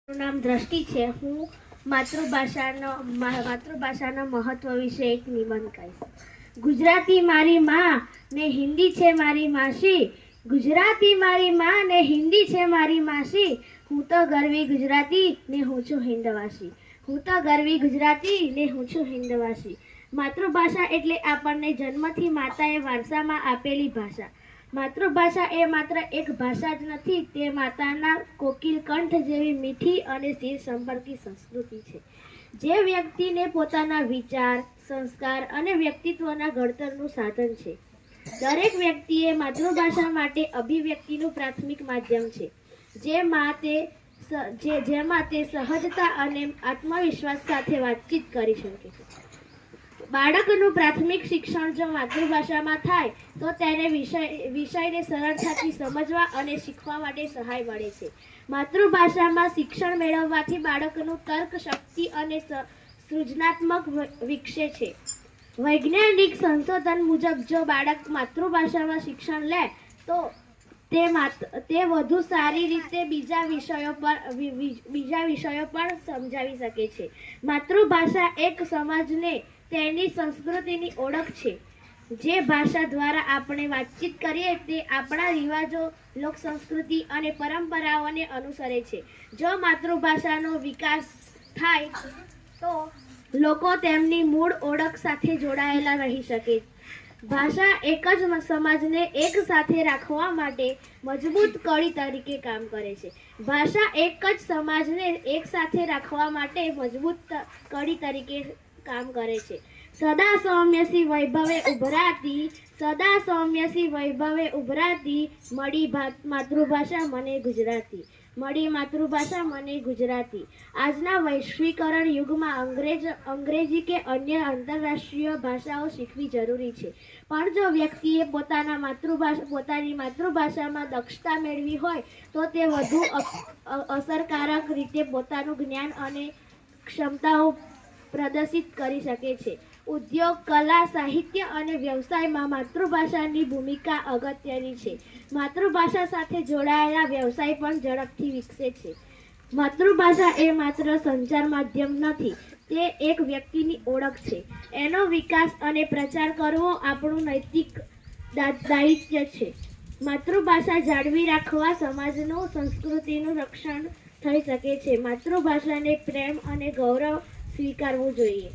નામ દ્રષ્ટિ છે। હું માતૃભાષાના મહત્વ વિશે એક નિબંધ કહીશ। ગુજરાતી મારી માં ને હિન્દી છે મારી માસી, ગુજરાતી મારી માં ને હિન્દી છે મારી માસી। હું તો ગરવી ગુજરાતી ને હું છું હિન્દવાસી, હું તો ગરવી ગુજરાતી ને હું છું હિન્દવાસી। માતૃભાષા એટલે આપણને જન્મથી માતાએ વારસામાં આપેલી ભાષા। માતૃભાષા એ માત્ર એક ભાષા જ નથી, તે માતાના કોકિલ કંઠ જેવી મીઠી અને સ્થિર સંપર્કી સંસ્કૃતિ છે, જે વ્યક્તિને પોતાના વિચાર, સંસ્કાર અને વ્યક્તિત્વના ઘડતરનું સાધન છે। દરેક વ્યક્તિએ માતૃભાષા માટે અભિવ્યક્તિનું પ્રાથમિક માધ્યમ છે, જેમાં તે સહજતા અને આત્મવિશ્વાસ સાથે વાતચીત કરી શકે છે। બાળકનું પ્રાથમિક શિક્ષણ જો માતૃભાષામાં થાય તો તેને વિષયને સરળતાથી સમજવા અને શીખવા માટે સહાય મળે છે। માતૃભાષામાં શિક્ષણ મેળવવાથી બાળકનું તર્ક શક્તિ અને સૃજનાત્મક વિકસે છે। વૈજ્ઞાનિક સંશોધન મુજબ જો બાળક માતૃભાષામાં શિક્ષણ લે તો તે વધુ સારી રીતે બીજા વિષયો પણ સમજાવી શકે છે। માતૃભાષા એક સમાજને તેની સંસ્કૃતિની ઓળખ છે। જે ભાષા દ્વારા આપણે વાતચીત કરીએ તે આપણા રિવાજો, લોક સંસ્કૃતિ અને પરંપરાઓને અનુસરે છે। જો માતૃભાષાનો વિકાસ થાય તો લોકો તેમની મૂળ ઓળખ સાથે જોડાયેલા રહી શકે। ભાષા એક જ સમાજને એક સાથે રાખવા માટે મજબૂત કડી તરીકે કામ કરે છે। ભાષા એક જ સમાજને એક સાથે રાખવા માટે મજબૂત કડી તરીકે કામ કરે છે। સદા સૌમ્યસી વૈભવે ઉભરાતી મળી માતૃભાષા મને ગુજરાતી, મળી માતૃભાષા મને ગુજરાતી। આજના વૈશ્વિકરણ યુગમાં અંગ્રેજી કે અન્ય આંતરરાષ્ટ્રીય ભાષાઓ શીખવી જરૂરી છે, પણ જો વ્યક્તિએ પોતાની માતૃભાષામાં દક્ષતા મેળવી હોય તો તે વધુ અસરકારક રીતે પોતાનું જ્ઞાન અને ક્ષમતાઓ પ્રદર્શિત કરી શકે છે। ઉદ્યોગ, કલા, સાહિત્ય અને વ્યવસાયમાં માતૃભાષાની ભૂમિકા અગત્યની છે। માતૃભાષા સાથે જોડાયેલા વ્યવસાય પણ ઝડપથી વિકસે છે। માતૃભાષા એ માત્ર સંચાર માધ્યમ નથી, તે એક વ્યક્તિની ઓળખ છે। એનો વિકાસ અને પ્રચાર કરવો આપણું નૈતિક દાયિત્વ છે। માતૃભાષા જાળવી રાખવા સમાજનું, સંસ્કૃતિનું રક્ષણ થઈ શકે છે। માતૃભાષાને પ્રેમ અને ગૌરવ સ્વીકારવું જોઈએ।